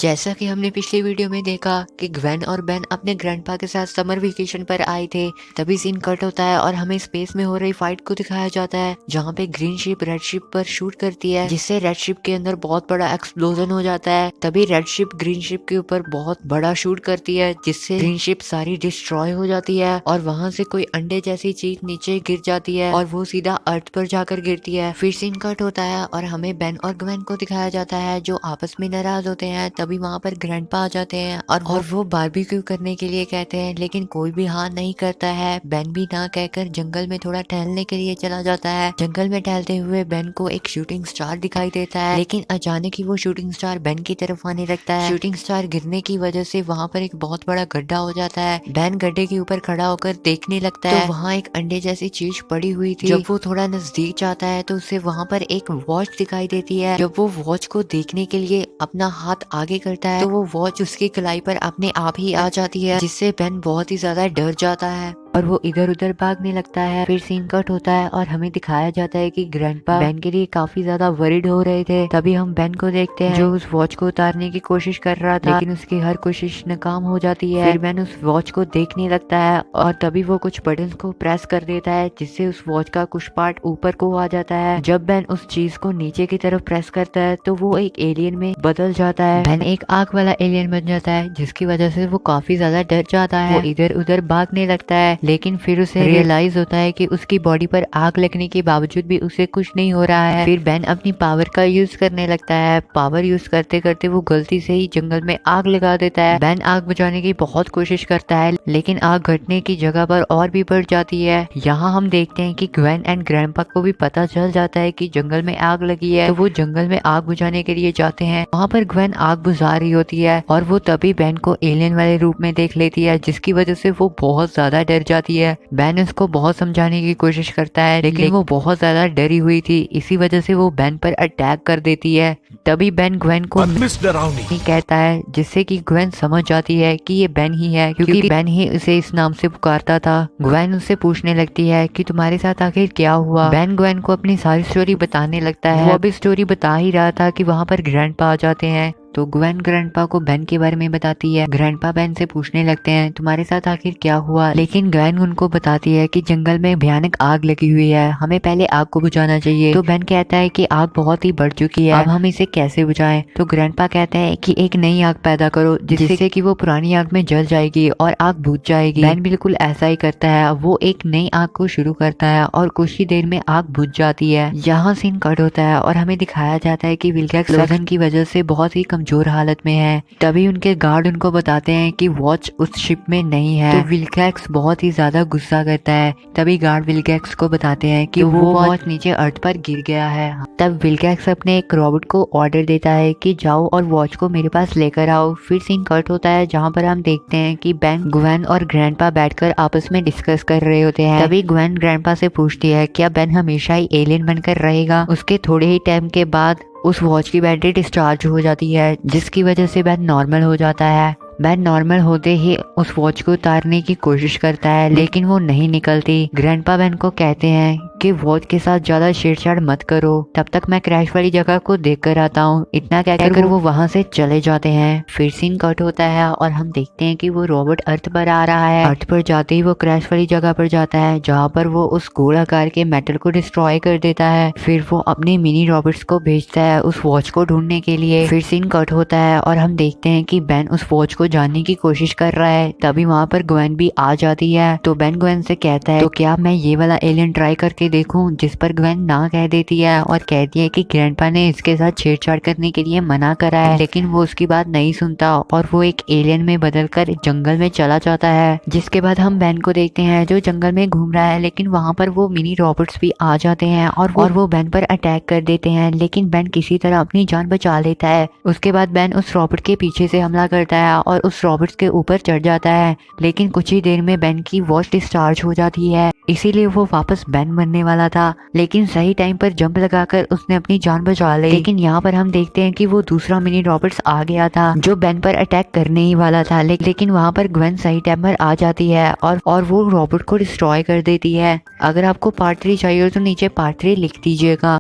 जैसा कि हमने पिछली वीडियो में देखा कि ग्वेन और बेन अपने ग्रैंडपा के साथ समर वेकेशन पर आए थे। तभी सीन कट होता है और हमें स्पेस में हो रही फाइट को दिखाया जाता है, जहाँ पे ग्रीन शिप रेड शिप पर शूट करती है, जिससे रेड शिप के अंदर बहुत बड़ा एक्सप्लोजन हो जाता है। तभी रेड शिप ग्रीन शिप के ऊपर बहुत बड़ा शूट करती है, जिससे ग्रीन शिप सारी डिस्ट्रॉय हो जाती है और वहाँ से कोई अंडे जैसी चीज नीचे गिर जाती है और वो सीधा अर्थ पर जाकर गिरती है। फिर सीन कट होता है और हमें बेन और ग्वेन को दिखाया जाता है जो आपस में नाराज होते हैं। तभी वहाँ पर ग्रैंडपा आ जाते हैं और वो बारबेक्यू करने के लिए कहते हैं, लेकिन कोई भी हाँ नहीं करता है। बेन भी ना कहकर जंगल में थोड़ा टहलने के लिए चला जाता है। जंगल में टहलते हुए बेन को एक शूटिंग स्टार दिखाई देता है, लेकिन अचानक ही वो शूटिंग स्टार बेन की तरफ आने लगता है। शूटिंग स्टार गिरने की वजह से वहाँ पर एक बहुत बड़ा गड्ढा हो जाता है। बेन गड्ढे के ऊपर खड़ा होकर देखने लगता है, तो वहाँ एक अंडे जैसी चीज पड़ी हुई थी। जब वो थोड़ा नजदीक जाता है तो उसे वहाँ पर एक वॉच दिखाई देती है। जब वो वॉच को देखने के लिए अपना हाथ आगे करता है तो वो वॉच उसकी कलाई पर अपने आप ही आ जाती है, जिससे बेन बहुत ही ज्यादा डर जाता है और वो इधर उधर भागने लगता है। फिर सीन कट होता है और हमें दिखाया जाता है कि ग्रैंडपा बेन के लिए काफी ज्यादा वरीड हो रहे थे। तभी हम बेन को देखते हैं जो उस वॉच को उतारने की कोशिश कर रहा था, लेकिन उसकी हर कोशिश नाकाम हो जाती है। फिर बेन उस वॉच को देखने लगता है और तभी वो कुछ बटन्स को प्रेस कर देता है, जिससे उस वॉच का कुछ पार्ट ऊपर को आ जाता है। जब बेन उस चीज को नीचे की तरफ प्रेस करता है तो वो एक एलियन में बदल जाता है। बेन एक आग वाला एलियन बन जाता है, जिसकी वजह से वो काफी ज्यादा डर जाता है। वो इधर उधर भागने लगता है, लेकिन फिर उसे रियलाइज होता है कि उसकी बॉडी पर आग लगने के बावजूद भी उसे कुछ नहीं हो रहा है। फिर बेन अपनी पावर का यूज करने लगता है। पावर यूज करते करते वो गलती से ही जंगल में आग लगा देता है। बेन आग बुझाने की बहुत कोशिश करता है, लेकिन आग घटने की जगह पर और भी बढ़ जाती है। यहाँ हम देखते हैं कि ग्वेन एंड ग्रैंडपा को भी पता चल जाता है कि जंगल में आग लगी है, तो वो जंगल में आग बुझाने के लिए जाते हैं। वहाँ पर ग्वेन आग बुझा रही होती है और वो तभी बेन को एलियन वाले रूप में देख लेती है, जिसकी वजह से वो बहुत ज्यादा डर जाती है। बेन उसको बहुत समझाने की कोशिश करता है, लेकिन वो बहुत ज्यादा डरी हुई थी। इसी वजह से वो बेन पर अटैक कर देती है। तभी बेन ग्वेन को नहीं कहता है, जिससे कि ग्वेन समझ जाती है कि ये बेन ही है, क्योंकि बेन ही उसे इस नाम से पुकारता था। ग्वेन उससे पूछने लगती है कि तुम्हारे साथ आखिर क्या हुआ। बेन ग्वेन को अपनी सारी स्टोरी बताने लगता है। वो अभी स्टोरी बता ही रहा था कि वहाँ पर ग्रैंडपा आ जाते हैं, तो ग्वेन ग्रैंडपा को बेन के बारे में बताती है। ग्रैंडपा बेन से पूछने लगते हैं तुम्हारे साथ आखिर क्या हुआ, लेकिन ग्वेन उनको बताती है कि जंगल में भयानक आग लगी हुई है, हमें पहले आग को बुझाना चाहिए। तो बेन कहता है कि आग बहुत ही बढ़ चुकी है, अब हम इसे कैसे बुझाएं। तो ग्रैंडपा कहते हैं कि एक नई आग पैदा करो, जिससे कि वो पुरानी आग में जल जाएगी और आग बुझ जाएगी। बेन बिल्कुल ऐसा ही करता है। वो एक नई आग को शुरू करता है और कुछ ही देर में आग बुझ जाती है। यहाँ सीन कट होता है और हमें दिखाया जाता है कि विल्कैक्स एक्सप्लोजन की वजह से बहुत ही कमजोर हालत में है। तभी उनके गार्ड उनको बताते हैं कि वॉच उस शिप में नहीं है। तो विल्कैक्स बहुत ही ज्यादा गुस्सा करता है। तभी गार्ड विल्कैक्स को बताते हैं कि वो वॉच नीचे अर्थ पर गिर गया है। तब विल्कैक्स अपने एक रोबोट को ऑर्डर देता है कि जाओ और वॉच को मेरे पास लेकर आओ। फिर सीन कट होता है जहाँ पर हम देखते हैं कि बेन ग्वेन और ग्रैंडपा बैठकर आपस में डिस्कस कर रहे होते हैं। तभी ग्वेन ग्रैंडपा से पूछती है क्या बेन हमेशा ही एलियन बनकर रहेगा। उसके थोड़े ही टाइम के बाद उस वॉच की बैटरी डिस्चार्ज हो जाती है, जिसकी वजह से बेन नॉर्मल हो जाता है। बेन नॉर्मल होते ही उस वॉच को उतारने की कोशिश करता है, लेकिन वो नहीं निकलती। ग्रैंडपा बेन को कहते हैं कि वॉच के साथ ज्यादा छेड़छाड़ मत करो, तब तक मैं क्रैश वाली जगह को देख कर आता हूँ। इतना कहकर वो वहाँ से चले जाते हैं। फिर सीन कट होता है और हम देखते हैं कि वो रोबोट अर्थ पर आ रहा है। अर्थ पर जाते ही वो क्रैश वाली जगह पर जाता है, जहाँ पर वो उस गोलाकार के मेटल को डिस्ट्रॉय कर देता है। फिर वो अपने मिनी रोबोट्स को भेजता है उस वॉच को ढूंढने के लिए। फिर सीन कट होता है और हम देखते हैं कि बेन उस वॉच को जानने की कोशिश कर रहा है। तभी वहाँ पर ग्वेन भी आ जाती है। तो बेन ग्वेन से कहता है तो क्या मैं ये वाला एलियन ट्राई करके देखूं, जिस पर ग्वेन ना कह देती है और कहती है कि ग्रैंडपा ने इसके साथ छेड़छाड़ करने के लिए मना करा है, लेकिन वो उसकी बात नहीं सुनता और वो एक एलियन में बदलकर जंगल में चला जाता है। जिसके बाद हम बेन को देखते हैं जो जंगल में घूम रहा है, लेकिन वहाँ पर वो मिनी रॉबर्ट्स भी आ जाते हैं और वो बेन पर अटैक कर देते हैं, लेकिन बेन किसी तरह अपनी जान बचा लेता है। उसके बाद बेन उस रॉबर्ट के पीछे से हमला करता है और उस रॉबर्ट्स के ऊपर चढ़ जाता है, लेकिन कुछ ही देर में बेन की वॉच डिस्चार्ज हो जाती है। इसीलिए वो वापस बेन बनने वाला था, लेकिन सही टाइम पर जंप लगाकर उसने अपनी जान बचा ली। लेकिन यहाँ पर हम देखते हैं कि वो दूसरा मिनी रॉबर्ट्स आ गया था जो बेन पर अटैक करने ही वाला था, लेकिन वहाँ पर ग्वेन सही टाइम पर आ जाती है और वो रॉबर्ट को डिस्ट्रॉय कर देती है। अगर आपको पार्ट 3 चाहिए तो नीचे पार्ट 3 लिख दीजिएगा।